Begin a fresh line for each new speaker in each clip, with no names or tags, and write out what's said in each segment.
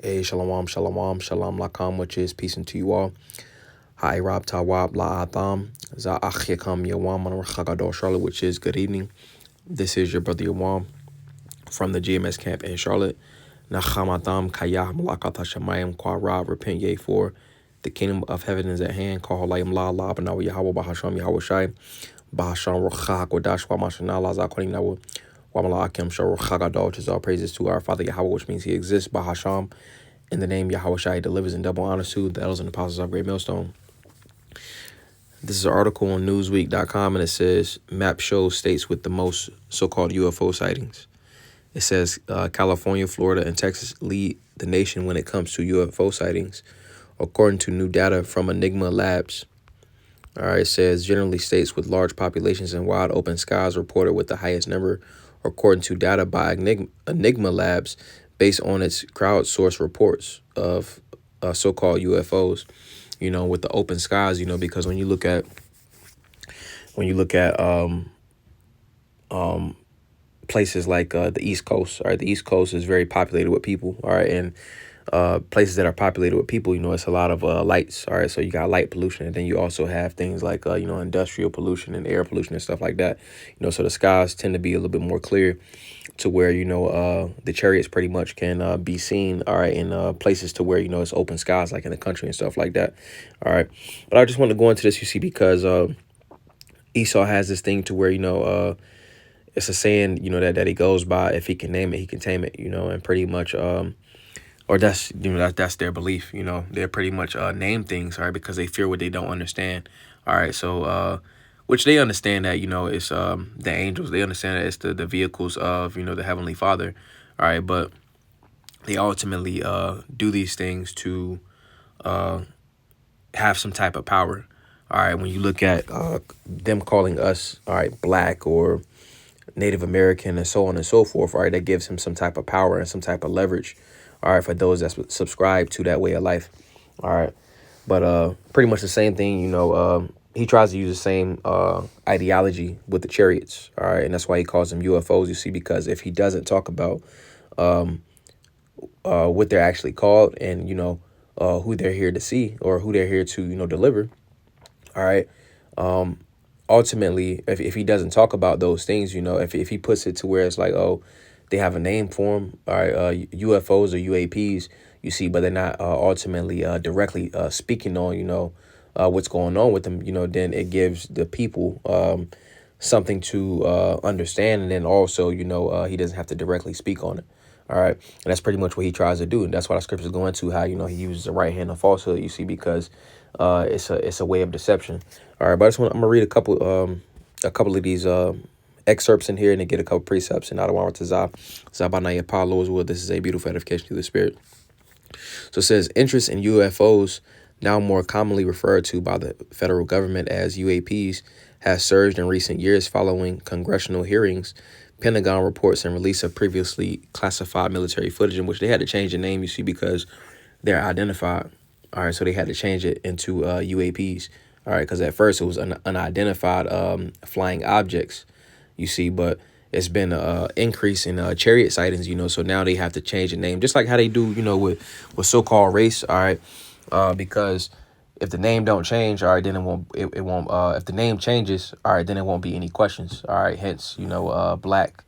Hey, shalom, shalom, shalom lakam, which is peace unto you all. Hi, Rob Tawab La Atham, Za'achikam Yawam Chagadol Charlotte, which is good evening. This is your brother Yawam from the GMS camp in Charlotte. Nachamatam Kayah Malakata Shamayim Kwa Ra, repent ye for the kingdom of heaven is at hand. Call Halayim La La Banawa Yahweh Bahasham Yahweh Shai Bahasham Rocha Hakodash Wa Mashanala Zakonim Nawa Wamalakim Shor Chagadol, which is all praises to our Father Yahweh, which means he exists. Bahasham. In the name Yahweh Shai delivers in double honor to the elders and apostles of Great Millstone. This is an article on Newsweek.com, and it says map shows states with the most so-called UFO sightings. It says California, Florida, and Texas lead the nation when it comes to UFO sightings, according to new data from Enigma Labs. All right, it says generally states with large populations and wide open skies reported with the highest number, according to data by Enigma Labs, based on its crowdsourced reports of so-called UFOs. With the open skies, because when you look at places like the East Coast, all right, the East Coast is very populated with people, all right, and places that are populated with people, it's a lot of lights, all right, so you got light pollution, and then you also have things like industrial pollution and air pollution and stuff like that, so the skies tend to be a little bit more clear to where the chariots pretty much can be seen, all right, in places to where it's open skies, like in the country and stuff like that, all right. But I just want to go into this, because Esau has this thing to where it's a saying that he goes by: if he can name it, he can tame it, and pretty much or that's their belief. They're pretty much name things, all right, because they fear what they don't understand, all right. So which they understand that it's the angels. They understand that it's the vehicles of the Heavenly Father, all right. But they ultimately do these things to have some type of power, all right. When you look at them calling us, all right, black or Native American and so on and so forth, all right, that gives him some type of power and some type of leverage, all right, for those that subscribe to that way of life, all right. But pretty much the same thing, he tries to use the same ideology with the chariots, all right, and that's why he calls them UFOs, you see, because if he doesn't talk about what they're actually called and who they're here to see or who they're here to deliver, all right, ultimately, if he doesn't talk about those things, if he puts it to where it's like, oh, they have a name for them, all right, UFOs or UAPs, you see, but they're not ultimately directly speaking on, what's going on with them, then it gives the people something to understand. And then also, he doesn't have to directly speak on it. All right. And that's pretty much what he tries to do. And that's why the scriptures go into how, he uses the right hand of falsehood, you see, because it's a way of deception. All right. But I'm going to read a couple of these excerpts in here and then get a couple precepts. And I don't want to Zabanaya Paulo as well. This is a beautiful edification through the spirit. So it says interest in UFOs, now more commonly referred to by the federal government as UAPs, has surged in recent years following congressional hearings, Pentagon reports, and release of previously classified military footage, in which they had to change the name, you see, because they're identified. All right, so they had to change it into UAPs. All right, because at first it was unidentified flying objects, you see, but it's been an increase in chariot sightings, so now they have to change the name, just like how they do, with so-called race, all right, because if the name don't change, all right, then it won't, if the name changes, all right, then it won't be any questions, all right, hence, black,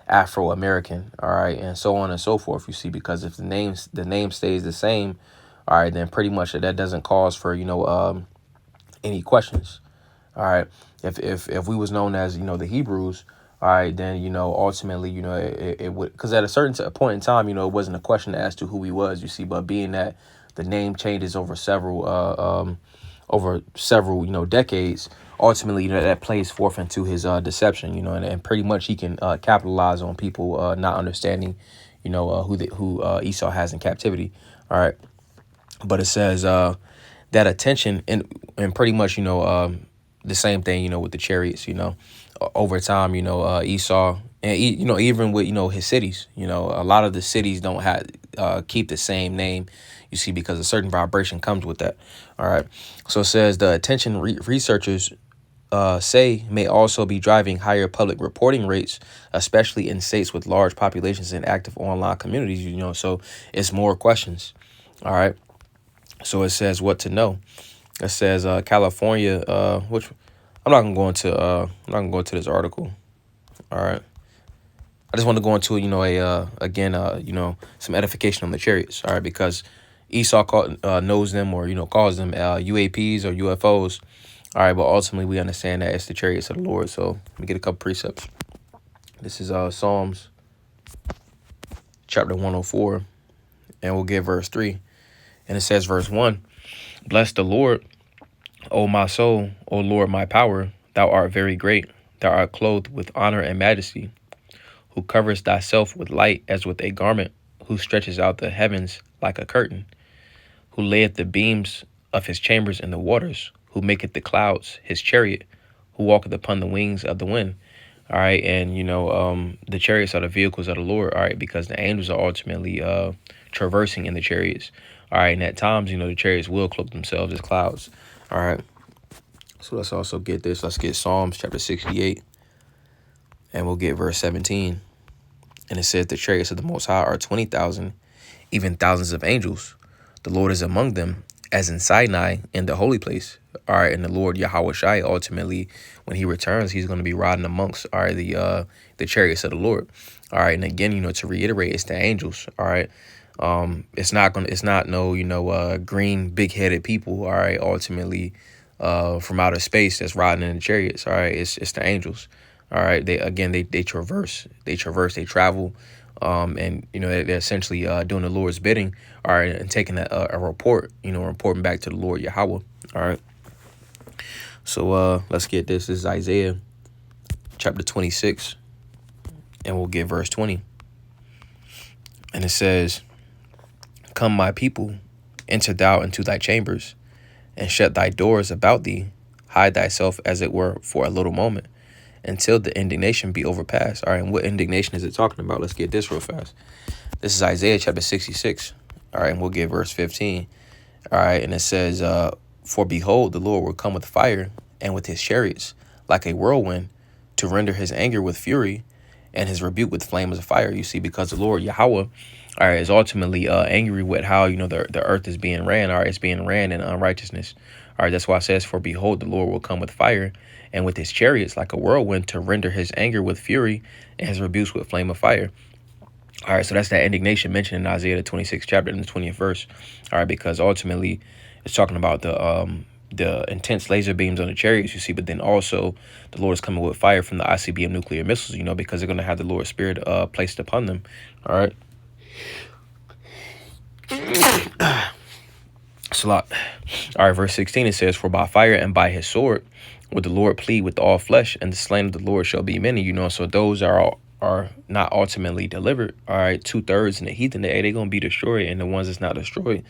Afro-American, all right, and so on and so forth, you see, because if the name stays the same, all right, then pretty much that doesn't cause for, any questions, all right. If we was known as, the Hebrews, all right, then, ultimately, it would, because at a certain point in time, it wasn't a question as to who he was, you see, but being that the name changes over several decades, ultimately, that plays forth into his deception, and pretty much he can capitalize on people not understanding, who Esau has in captivity, all right. But it says that attention and pretty much, the same thing, with the chariots, over time, Esau and, even with, his cities, a lot of the cities don't have keep the same name, you see, because a certain vibration comes with that. All right. So it says the attention researchers say may also be driving higher public reporting rates, especially in states with large populations and active online communities, so it's more questions. All right. So it says what to know. It says California, which I'm not gonna go into this article. All right. I just want to go into, some edification on the chariots. All right, because Esau knows them, or calls them UAPs or UFOs. All right, but ultimately we understand that it's the chariots of the Lord. So let me get a couple precepts. This is Psalms chapter 104, and we'll get verse 3. And it says, verse 1, bless the Lord, O my soul, O Lord, my power. Thou art very great. Thou art clothed with honor and majesty, who covers thyself with light as with a garment, who stretches out the heavens like a curtain, who layeth the beams of his chambers in the waters, who maketh the clouds his chariot, who walketh upon the wings of the wind. All right, and the chariots are the vehicles of the Lord. All right, because the angels are ultimately traversing in the chariots. All right, and at times, the chariots will cloak themselves as clouds. All right, so let's also get this. Let's get Psalms chapter 68, and we'll get verse 17. And it says, the chariots of the Most High are 20,000, even thousands of angels. The Lord is among them, as in Sinai, in the holy place. All right, and the Lord Yahweh Shai, ultimately, when he returns, he's going to be riding amongst, all right, the chariots of the Lord. All right, and again, to reiterate, it's the angels. All right, it's not no green big headed people. All right, ultimately, from outer space that's riding in the chariots. All right, it's the angels. All right, they traverse, they travel, and they're essentially doing the Lord's bidding. All right, and taking a report, reporting back to the Lord Yahweh. All right, so let's get this. This is Isaiah chapter 26, and we'll get verse 20. And it says, come, my people, enter thou into thy chambers, and shut thy doors about thee. Hide thyself, as it were, for a little moment, until the indignation be overpassed. All right, and what indignation is it talking about? Let's get this real fast. This is Isaiah chapter 66. All right, and we'll get verse 15. All right, and it says, for behold, the Lord will come with fire, and with his chariots, like a whirlwind, to render his anger with fury, and his rebuke with flames of fire. You see, because the Lord Yahweh, all right, is ultimately angry with how the earth is being ran. All right, it's being ran in unrighteousness. All right, that's why it says, for behold, the Lord will come with fire, and with his chariots like a whirlwind, to render his anger with fury, and his rebukes with flame of fire. All right, so that's that indignation mentioned in Isaiah the 26th chapter in the 20th verse. All right, because ultimately it's talking about the intense laser beams on the chariots, you see, but then also the Lord is coming with fire from the ICBM nuclear missiles, because they're going to have the Lord's Spirit placed upon them. All right. It's a lot. All right, verse 16, it says, for by fire and by his sword would the Lord plead with all flesh, and the slain of the Lord shall be many, so those are not ultimately delivered. All right, 2/3 in the heathen, they're going to be destroyed, and the ones that's not destroyed,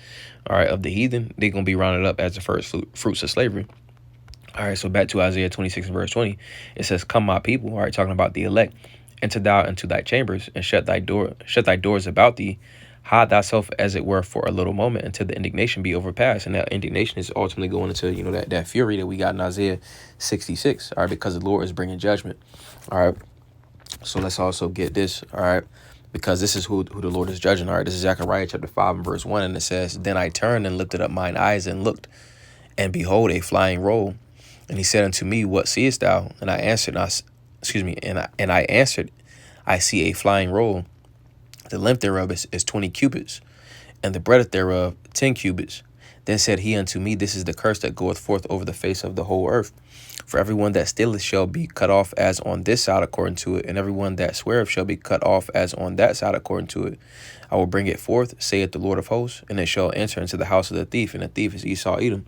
all right, of the heathen, they're going to be rounded up as the first fruits of slavery. All right, so back to Isaiah 26 and verse 20, it says, come, my people, all right, talking about the elect, enter thou into thy chambers, and shut thy doors about thee. Hide thyself, as it were, for a little moment, until the indignation be overpassed. And that indignation is ultimately going into, that fury that we got in Isaiah 66, all right, because the Lord is bringing judgment. All right, so let's also get this, all right, because this is who the Lord is judging. All right, this is Zechariah chapter 5 and verse 1, and it says, then I turned and lifted up mine eyes and looked, and behold, a flying roll. And he said unto me, what seest thou? And I answered, and I answered, I see a flying roll. The length thereof is 20 cubits, and the breadth thereof 10 cubits. Then said he unto me, this is the curse that goeth forth over the face of the whole earth. For everyone that stealeth shall be cut off as on this side according to it, and everyone that sweareth shall be cut off as on that side according to it. I will bring it forth, saith the Lord of hosts, and it shall enter into the house of the thief, and the thief is Esau Edom.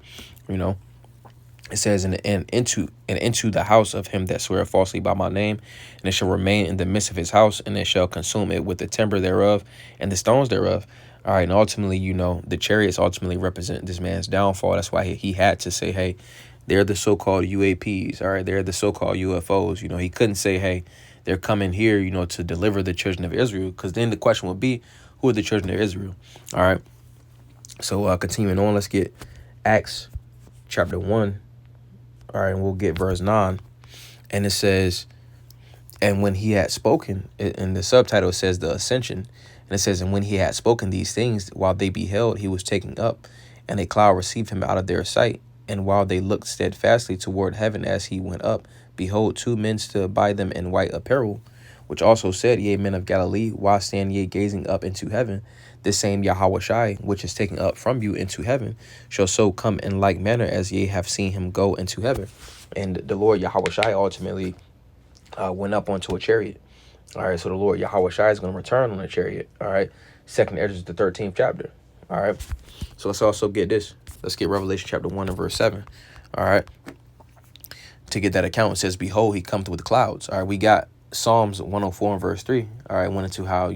It says, and into the house of him that sweareth falsely by my name, and it shall remain in the midst of his house, and it shall consume it with the timber thereof and the stones thereof. All right, and ultimately, the chariots ultimately represent this man's downfall. That's why he had to say, hey, they're the so-called UAPs. All right, they're the so-called UFOs. He couldn't say, hey, they're coming here, to deliver the children of Israel, because then the question would be, who are the children of Israel? All right, so continuing on, let's get Acts chapter 1. All right, and we'll get verse 9. And it says, and when he had spoken, in the subtitle it says the ascension. And it says, and when he had spoken these things, while they beheld, he was taken up, and a cloud received him out of their sight. And while they looked steadfastly toward heaven as he went up, behold, two men stood by them in white apparel, which also said, Ye men of Galilee, why stand ye gazing up into heaven? This same Yahushai, which is taken up from you into heaven, shall so come in like manner as ye have seen him go into heaven. And the Lord Yahushai ultimately went up onto a chariot. All right, so the Lord Yahushai is going to return on a chariot. All right, second Ezra, the 13th chapter. All right, so let's also get this. Let's get Revelation chapter 1 and verse 7. All right, to get that account, it says, Behold, he cometh with clouds. All right, we got Psalms 104 and verse 3. All right, went into how,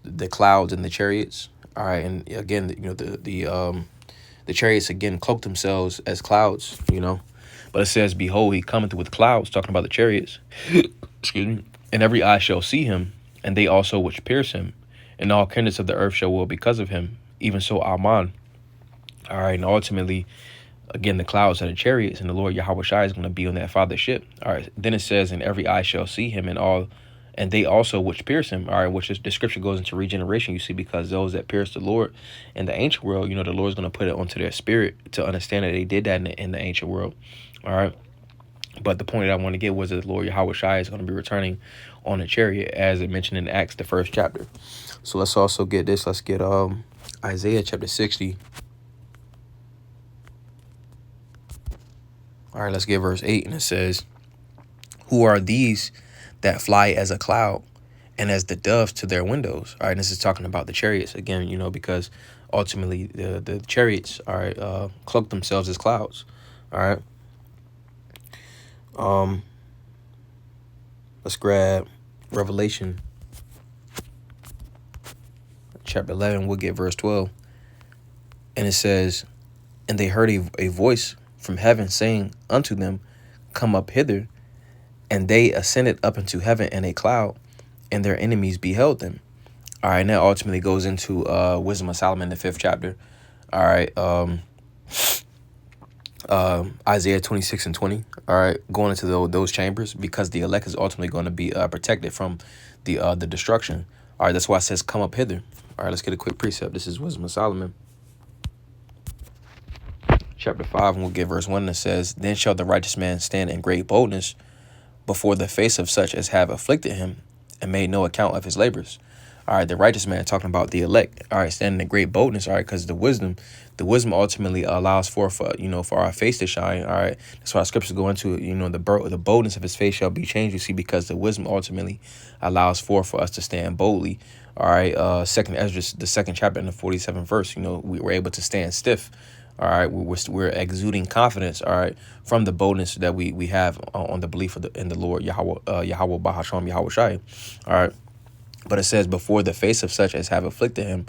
the clouds and the chariots. All right, and again, the chariots again cloaked themselves as clouds, But it says, Behold, he cometh with clouds, talking about the chariots. Excuse me. And every eye shall see him, and they also which pierce him, and all kindreds of the earth shall woe because of him. Even so, Amen. All right, and ultimately, again, the clouds are the chariots, and the Lord Yahushua is going to be on that Father's ship. All right, then it says, and every eye shall see him, and they also which pierce him. All right, which is the scripture goes into regeneration, you see, because those that pierce the Lord in the ancient world, the Lord's going to put it onto their spirit to understand that they did that in the ancient world. All right. But the point that I want to get was that the Lord Yahushua is going to be returning on a chariot, as it mentioned in Acts, the 1st chapter. So let's also get this. Let's get Isaiah chapter 60. All right, let's get verse 8. And it says, Who are these that fly as a cloud and as the doves to their windows? All right, and this is talking about the chariots again, because ultimately the chariots cloak themselves as clouds. All right. Let's grab Revelation chapter 11. We'll get verse 12. And it says, And they heard a voice from heaven saying unto them, Come up hither. And they ascended up into heaven in a cloud, and their enemies beheld them. All right, and that ultimately goes into Wisdom of Solomon, the 5th chapter. All right, Isaiah 26 and 20. All right, going into those chambers, because the elect is ultimately going to be protected from the destruction. All right, that's why it says, Come up hither. All right, let's get a quick precept. This is Wisdom of Solomon, chapter 5, and we'll get verse 1. That says, Then shall the righteous man stand in great boldness before the face of such as have afflicted him and made no account of his labors. All right, the righteous man, talking about the elect. All right, standing in great boldness. All right, because the wisdom ultimately allows for our face to shine. All right, that's why scriptures go into the boldness of his face shall be changed. You see, because the wisdom ultimately allows for us to stand boldly. All right, second Ezra, the 2nd chapter and the 47th verse. We were able to stand stiff. All right, we're exuding confidence. All right, from the boldness that we have on the belief in the Lord Yahweh Bahasham Yahweh Shai. All right, but it says, Before the face of such as have afflicted him,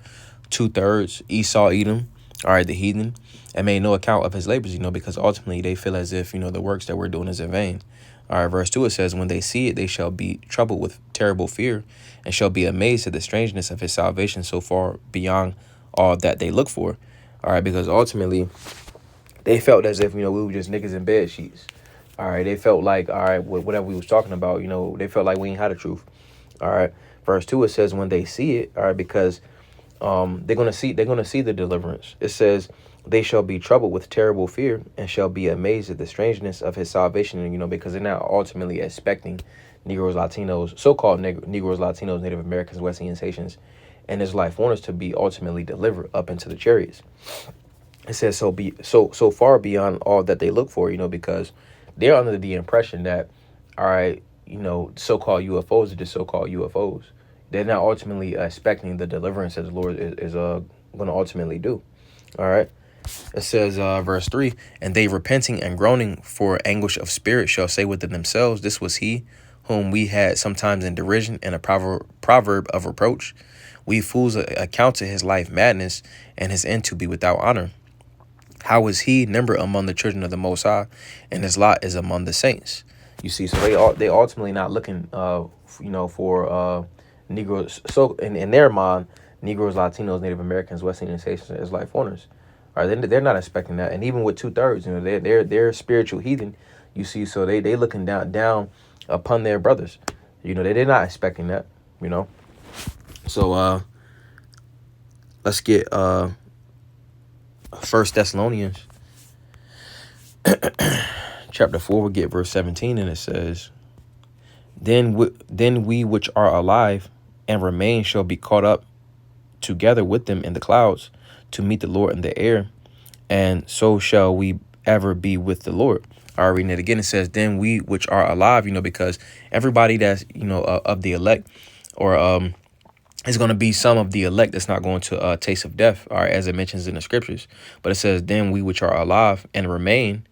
2/3 Esau, Edom. All right, the heathen, and made no account of his labors. Because ultimately they feel as if the works that we're doing is in vain. All right, verse 2, it says, When they see it, they shall be troubled with terrible fear, and shall be amazed at the strangeness of his salvation so far beyond all that they look for. All right, because ultimately they felt as if, we were just niggas in bed sheets. All right, they felt like, all right, whatever we was talking about, they felt like we ain't had the truth. All right, verse 2, it says, When they see it, all right, because they're gonna see the deliverance. It says, They shall be troubled with terrible fear, and shall be amazed at the strangeness of his salvation. Because they're not ultimately expecting Negroes, Latinos, so-called Negroes, Latinos, Native Americans, West Indians, Haitians, and Israelite foreigners to be ultimately delivered up into the chariots. It says so far beyond all that they look for, because they're under the impression that, all right, so-called UFOs are just so-called UFOs. They're not ultimately expecting the deliverance that the Lord is going to ultimately do. All right. It says, verse 3, And they repenting and groaning for anguish of spirit shall say within themselves, This was he whom we had sometimes in derision and a proverb of reproach. We fools account to his life madness, and his end to be without honor. How is he numbered among the children of the Most High, and his lot is among the saints? You see, so they ultimately not looking, for Negroes. So in their mind, Negroes, Latinos, Native Americans, West Indian Haitians, Israelite foreigners. All right, they're not expecting that. And even with 2/3, you know, they're spiritual heathen, you see. So they looking down upon their brothers. You know, they're not expecting that. You know. So let's get First Thessalonians chapter 4. We'll get verse 17, and it says, then we which are alive and remain shall be caught up together with them in the clouds to meet the Lord in the air, and so shall we ever be with the Lord. All right, reading it again, it says, then we which are alive, you know, because everybody that's, you know, of the elect, or is going to be some of the elect that's not going to taste of death, all right, as it mentions in the scriptures. But it says, then we which are alive and remain,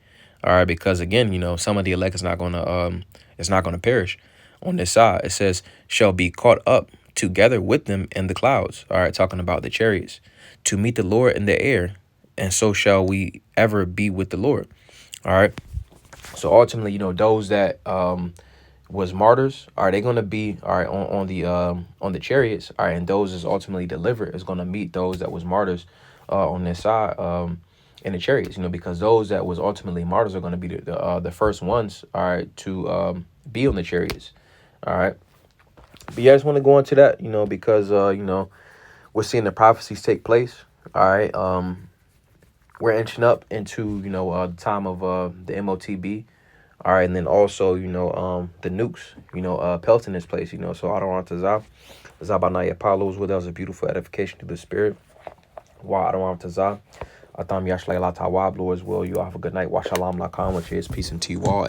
all right, because again, you know, some of the elect is not going to perish on this side. It says, shall be caught up together with them in the clouds, all right, talking about the chariots, to meet the Lord in the air, and so shall we ever be with the Lord. All right. So ultimately, you know, those that was martyrs, are they going to be, all right, on the chariots, all right, and those is ultimately delivered is going to meet those that was martyrs on this side in the chariots, you know, because those that was ultimately martyrs are going to be the first ones, all right, to be on the chariots. All right. But yeah, I just want to go into that, you know, because you know, we're seeing the prophecies take place. All right. We're inching up into, you know, the time of the MOTB. All right, and then also, you know, the nukes, you know, pelting this place, you know. So I don't want to Zabanaya Apollos, where there was a beautiful edification to the spirit. Wa I don't want to Zab. Atam Yashlay La Tawab, Lord as well. You all have a good night. Washalam Lakam, which is peace and to you all.